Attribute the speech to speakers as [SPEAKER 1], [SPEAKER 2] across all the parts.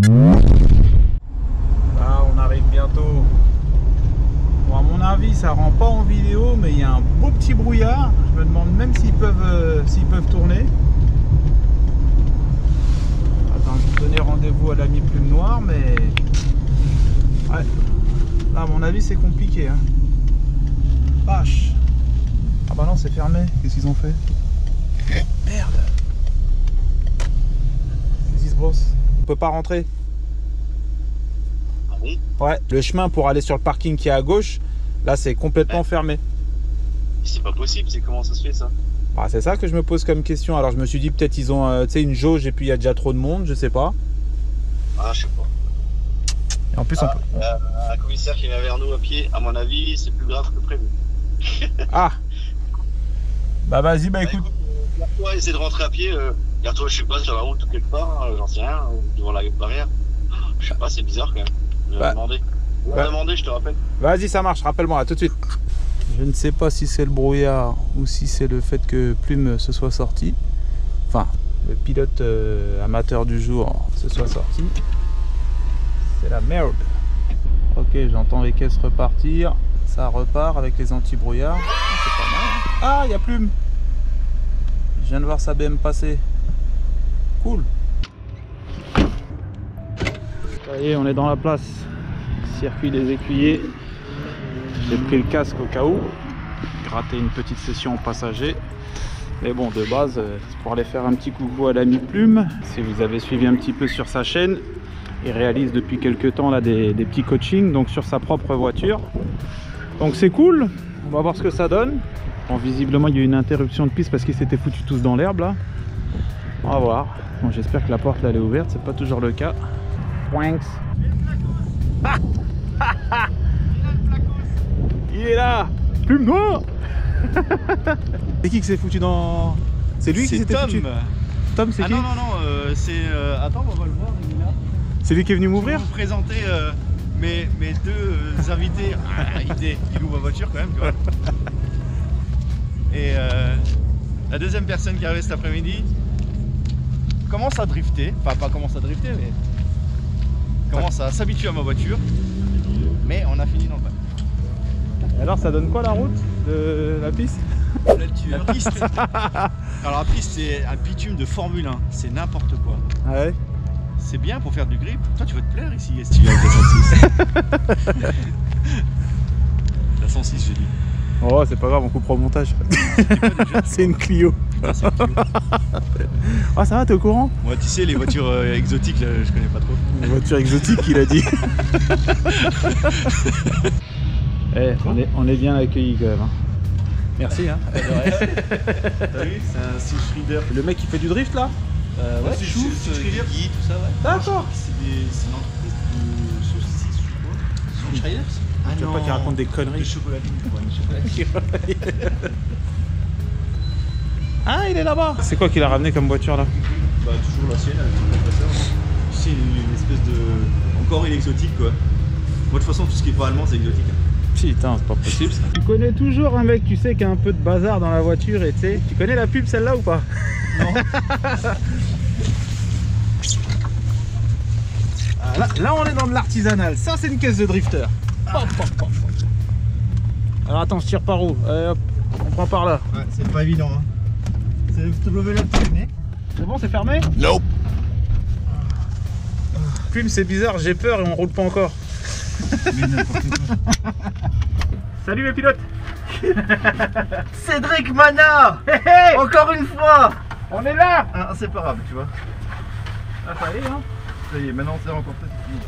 [SPEAKER 1] Là, on arrive bientôt. Bon, à mon avis, ça rend pas en vidéo, mais il y a un beau petit brouillard. Je me demande même s'ils peuvent tourner. Attends, je vais donner rendez-vous à l'ami Plume Noire, mais ouais. Là, à mon avis, c'est compliqué. Hein. Vache. Ah bah non, c'est fermé. Qu'est-ce qu'ils ont fait? Merde. Qu'est-ce qui se passe? On peut pas rentrer.
[SPEAKER 2] Ah bon?
[SPEAKER 1] Ouais, le chemin pour aller sur le parking qui est à gauche, là c'est complètement fermé.
[SPEAKER 2] C'est pas possible, c'est comment ça se fait ça?
[SPEAKER 1] Ah, c'est ça que je me pose comme question. Alors je me suis dit peut-être ils ont une jauge et puis il y a déjà trop de monde, je sais pas.
[SPEAKER 2] Ah, je sais pas.
[SPEAKER 1] Et en plus on peut...
[SPEAKER 2] Un commissaire qui vient vers nous à pied, à mon avis, c'est plus grave que prévu.
[SPEAKER 1] Ah. Bah vas-y, bah écoute.
[SPEAKER 2] Toi, essaie de rentrer à pied. Regarde-toi, je sais pas, sur la route ou quelque part, j'en sais rien, devant la barrière. Je sais pas, c'est bizarre quand même. Je vais demander. Je te rappelle.
[SPEAKER 1] Vas-y, ça marche, rappelle-moi, à tout de suite. Je ne sais pas si c'est le brouillard ou si c'est le fait que Plume se soit sorti. Enfin, le pilote amateur du jour se soit sorti. C'est la merde. Ok, j'entends les caisses repartir. Ça repart avec les anti-brouillards. Ah, c'est pas mal. Hein. Ah, il y a Plume. Je viens de voir sa BM passer. Cool. Ça y est, on est dans la place. Circuit des écuyers. J'ai pris le casque au cas où. Gratter une petite session passager. Mais bon, de base, c'est pour aller faire un petit coucou à l'ami Plume. Si vous avez suivi un petit peu sur sa chaîne, il réalise depuis quelques temps là, des petits coachings donc sur sa propre voiture. Donc c'est cool. On va voir ce que ça donne. Bon, visiblement, il y a eu une interruption de piste parce qu'ils s'étaient foutus tous dans l'herbe là. On va voir. Bon, j'espère que la porte là, elle est ouverte. C'est pas toujours le cas. Wanks. Il est là. Plume Noire. C'est qui s'est foutu dans... C'est lui qui s'était foutu? Tom, c'est qui?
[SPEAKER 3] Non, c'est... Attends, on va le voir, il est là.
[SPEAKER 1] C'est lui qui est venu m'ouvrir?
[SPEAKER 3] Je vais vous présenter mes deux invités. Il ouvre ma voiture quand même, tu vois. Et la deuxième personne qui est arrivée cet après-midi commence à drifter. Enfin, pas commence à drifter, mais commence à s'habituer à ma voiture. Mais on a fini dans le bac.
[SPEAKER 1] Alors, ça donne quoi la route de la piste?
[SPEAKER 3] La piste. Alors la piste, c'est un bitume de Formule 1. C'est n'importe quoi.
[SPEAKER 1] Ah ouais?
[SPEAKER 3] C'est bien pour faire du grip. Toi, tu vas te plaire ici, si tu viens avec la 106. La 106, j'ai dit.
[SPEAKER 1] Oh, c'est pas grave, on coupera au montage. C'est une Clio.
[SPEAKER 3] Putain, c'est une Clio.
[SPEAKER 1] Ah, ça va, t'es au courant?
[SPEAKER 3] Moi, tu sais, les voitures exotiques, là, je connais pas trop.
[SPEAKER 1] Les voitures exotiques, il a dit. Eh, on est bien accueillis quand même. Hein. Merci. Hein.
[SPEAKER 3] T'as vu? C'est un Stitch Reader.
[SPEAKER 1] Le mec qui fait du drift là?
[SPEAKER 3] Ouais, Stitch Reader, tout ça, ouais.
[SPEAKER 1] D'accord.
[SPEAKER 3] C'est une entreprise de saucisses, je crois. Stitch Reader? Ah
[SPEAKER 1] tu veux pas qu'il raconte des conneries?
[SPEAKER 3] De chocolatine, ouais,
[SPEAKER 1] Ah, il est là-bas. C'est quoi qu'il a ramené comme voiture là?
[SPEAKER 3] Bah, toujours la sienne avec le compresseur. C'est une espèce de... Encore une exotique, quoi. Moi, de toute façon, tout ce qui est pas allemand, c'est exotique.
[SPEAKER 1] Putain, c'est pas possible ça. Tu connais toujours un mec, tu sais, qui a un peu de bazar dans la voiture et tu sais. Tu connais la pub celle-là ou pas? Non. Ah, là, on est dans de l'artisanal. Ça, c'est une caisse de drifter. Pop, pop, pop. Alors attends, je tire par où? Hop, on prend par là.
[SPEAKER 3] Ouais, c'est pas évident. Hein. C'est le lever là qui venait.
[SPEAKER 1] C'est bon, c'est fermé?
[SPEAKER 2] Nope.
[SPEAKER 1] Plume, c'est bizarre, j'ai peur et on roule pas encore.
[SPEAKER 3] Mais n'importe quoi.
[SPEAKER 1] Salut les pilotes.
[SPEAKER 3] Cédric Mana.
[SPEAKER 1] Hey, hey,
[SPEAKER 3] encore une fois.
[SPEAKER 1] on est là.
[SPEAKER 3] Inséparable, tu vois.
[SPEAKER 1] Ah, ça y est, hein.
[SPEAKER 3] Ça y est, maintenant c'est encore peut-être fini.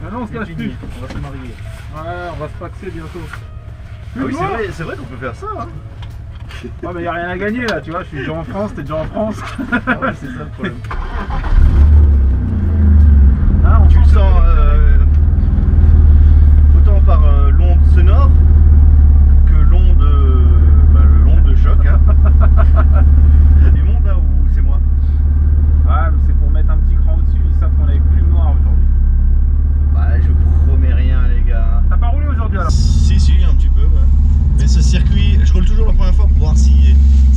[SPEAKER 1] Maintenant, on se cache plus.
[SPEAKER 3] On va se marier.
[SPEAKER 1] Ouais, on va se paxer bientôt.
[SPEAKER 3] Ah oui, c'est vrai qu'on peut faire ça. Hein.
[SPEAKER 1] Ouais, mais y a rien à gagner là, tu vois. Je suis déjà en France, t'es déjà en France.
[SPEAKER 3] Ah ouais, c'est ça le problème.
[SPEAKER 1] Ah,
[SPEAKER 3] Tu le sens autant par l'onde sonore que l'onde de choc. Hein. Il y a du monde là ou c'est moi?
[SPEAKER 1] Ouais, mais c'est pour mettre un petit cran au-dessus. Ils savent qu'on est avec Plume Noire aujourd'hui.
[SPEAKER 3] Bah, je promets rien, les gars.
[SPEAKER 1] T'as pas roulé aujourd'hui alors?
[SPEAKER 3] Si, un petit peu, ouais. Mais ce circuit, je roule toujours la première fois pour voir si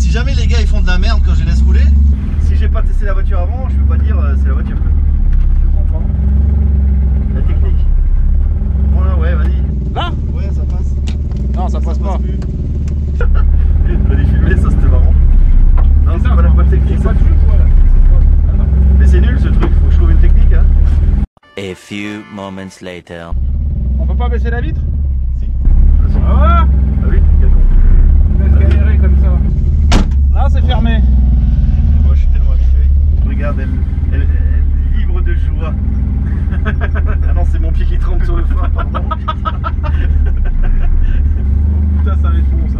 [SPEAKER 3] jamais les gars ils font de la merde quand je les laisse rouler. Si j'ai pas testé la voiture avant, je peux pas dire c'est la voiture.
[SPEAKER 1] Je comprends. ça passe pas.
[SPEAKER 3] On les filmer, ça c'était marrant. Non, c'est pas la bonne technique. Ça. Mais c'est nul ce truc, faut que je trouve une technique. Hein.
[SPEAKER 4] A few moments later.
[SPEAKER 1] On peut pas baisser la vitre?
[SPEAKER 3] Si.
[SPEAKER 1] Ah
[SPEAKER 3] oui, quel con.
[SPEAKER 1] Laisse galérer comme ça. Là c'est fermé.
[SPEAKER 3] Moi je suis tellement habitué. Regarde, elle vibre de joie. Ah non, c'est mon pied qui tremble sur le frein, pardon.
[SPEAKER 1] Putain, ça va être bon ça.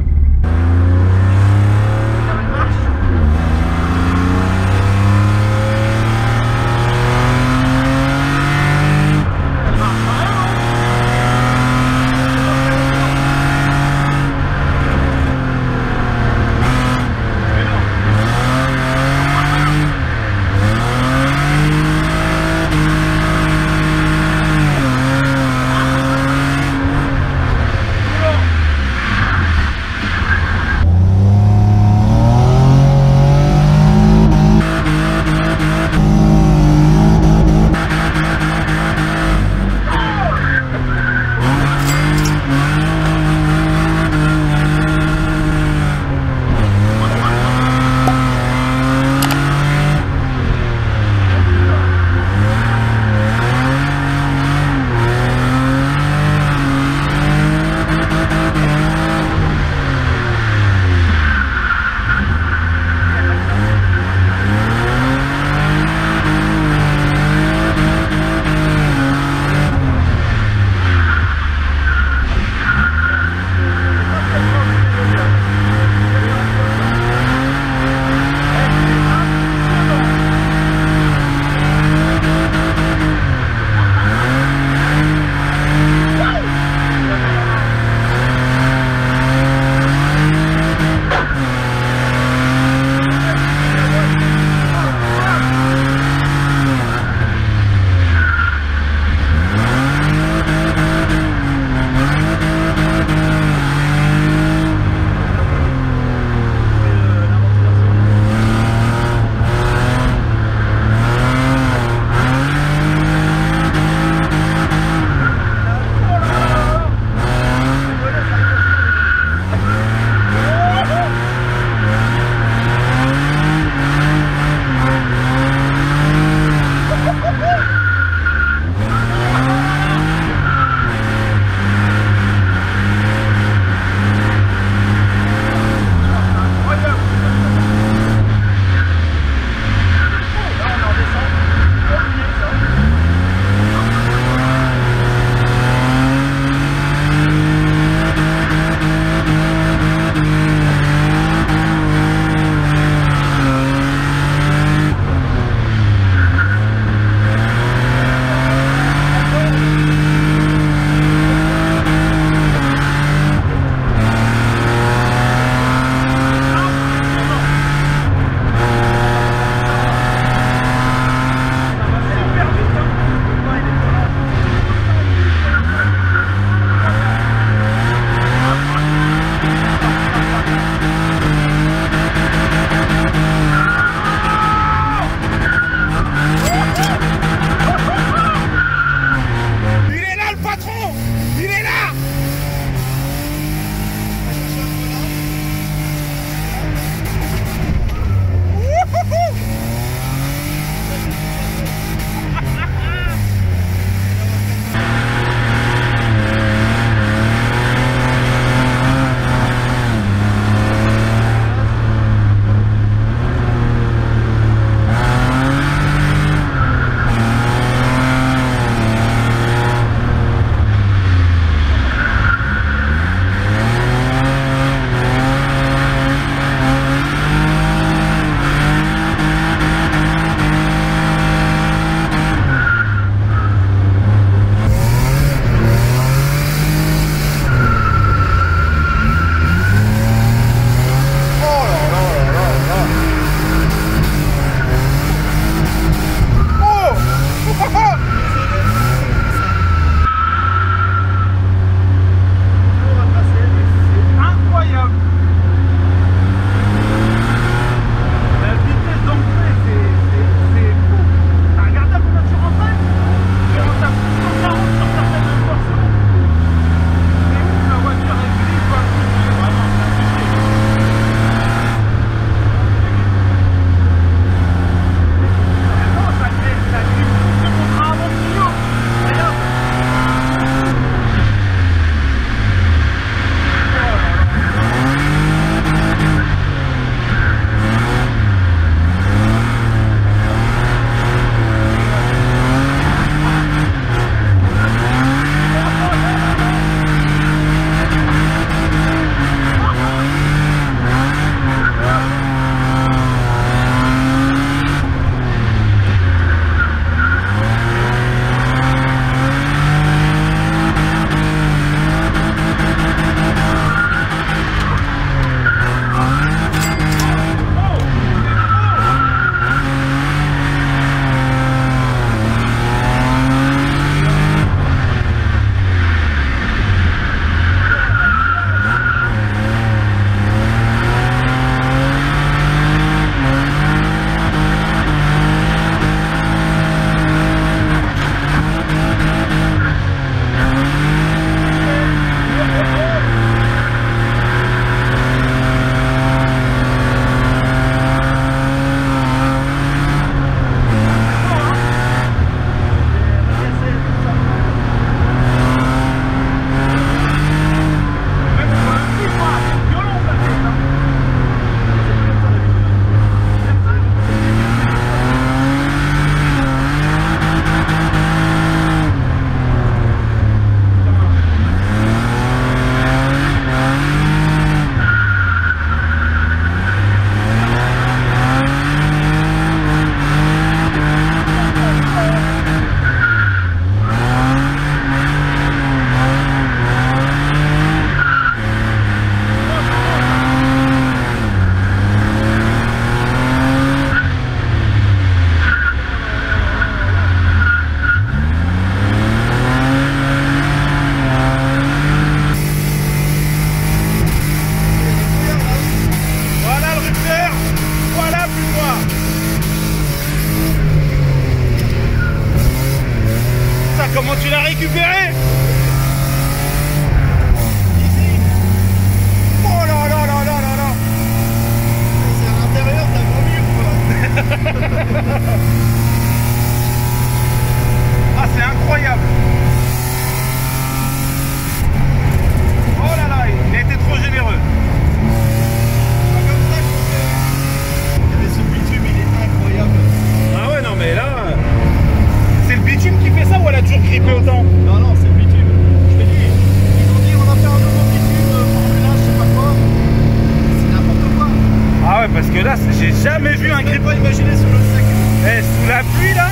[SPEAKER 1] jamais vu un grip.
[SPEAKER 3] Pas imaginer sur le sec.
[SPEAKER 1] Eh, sous la pluie là,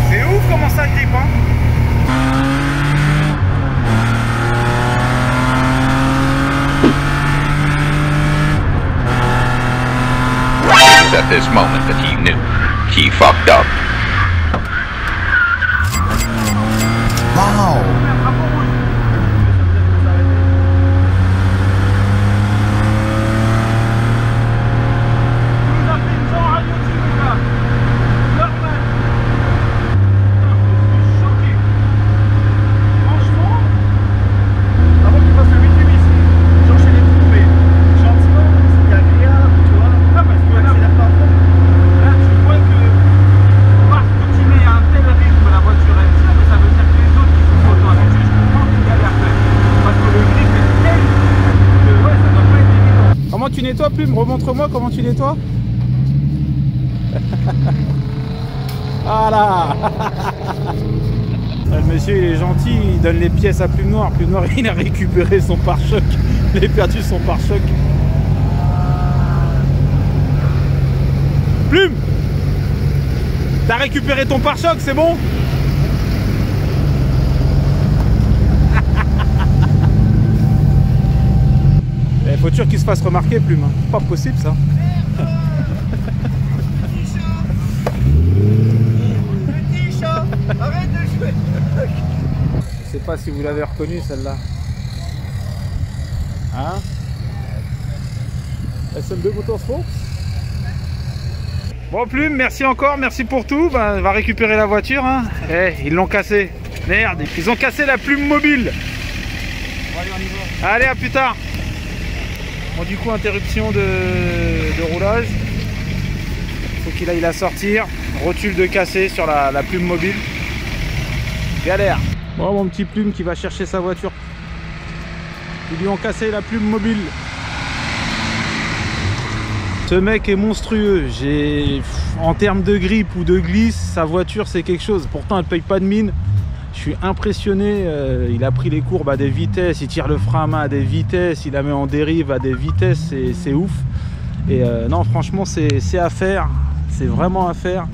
[SPEAKER 1] c'est ouf comment ça grippe, hein.
[SPEAKER 5] At this moment that he knew he fucked up. Wow.
[SPEAKER 1] Tu nettoies, Plume, remontre-moi comment tu nettoies. Voilà. Le monsieur il est gentil, il donne les pièces à Plume Noire. Plume Noire il a récupéré son pare-choc. Il a perdu son pare-choc. Plume, t'as récupéré ton pare-choc, c'est bon? Il faut sûr qu'il se fasse remarquer, Plume. Pas possible ça.
[SPEAKER 3] Petit chat, arrête de jouer.
[SPEAKER 1] Je sais pas si vous l'avez reconnu celle-là. Hein? SM2 Motorsport. Bon Plume, merci encore, merci pour tout. Ben, on va récupérer la voiture. Hein. Eh, ils l'ont cassée. Merde, ils ont cassé la plume mobile.
[SPEAKER 3] Bon, allez, on y va.
[SPEAKER 1] Allez, à plus tard. Bon, du coup, interruption de roulage. Faut qu'il aille la sortir. Rotule de cassé sur la plume mobile. Galère. Bon, mon petit Plume qui va chercher sa voiture. Ils lui ont cassé la plume mobile. Ce mec est monstrueux. En termes de grippe ou de glisse, sa voiture c'est quelque chose. Pourtant, elle paye pas de mine. Je suis impressionné, il a pris les courbes à des vitesses, il tire le frein à main à des vitesses, il la met en dérive à des vitesses, c'est ouf. Et non, franchement, c'est à faire, c'est vraiment à faire.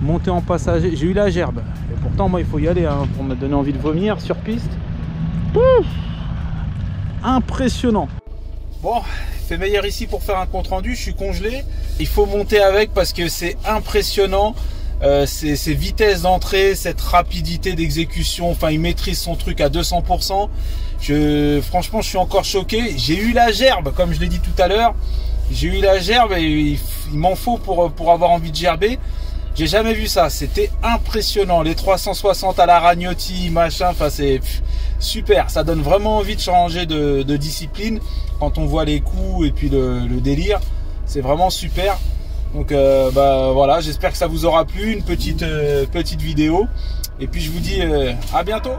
[SPEAKER 1] Monter en passager, j'ai eu la gerbe. Et pourtant, moi, il faut y aller hein, pour me donner envie de vomir sur piste. Ouf, impressionnant. Bon, il fait meilleur ici pour faire un compte rendu, je suis congelé. Il faut monter avec parce que c'est impressionnant. Ces vitesses d'entrée, cette rapidité d'exécution, enfin il maîtrise son truc à 200%. Franchement je suis encore choqué. J'ai eu la gerbe comme je l'ai dit tout à l'heure. J'ai eu la gerbe et il m'en faut pour avoir envie de gerber. J'ai jamais vu ça, c'était impressionnant. Les 360 à la Ragnotti, machin, enfin c'est super. Ça donne vraiment envie de changer de discipline quand on voit les coups et puis le délire. C'est vraiment super. Donc bah voilà, j'espère que ça vous aura plu, une petite vidéo. Et puis je vous dis à bientôt.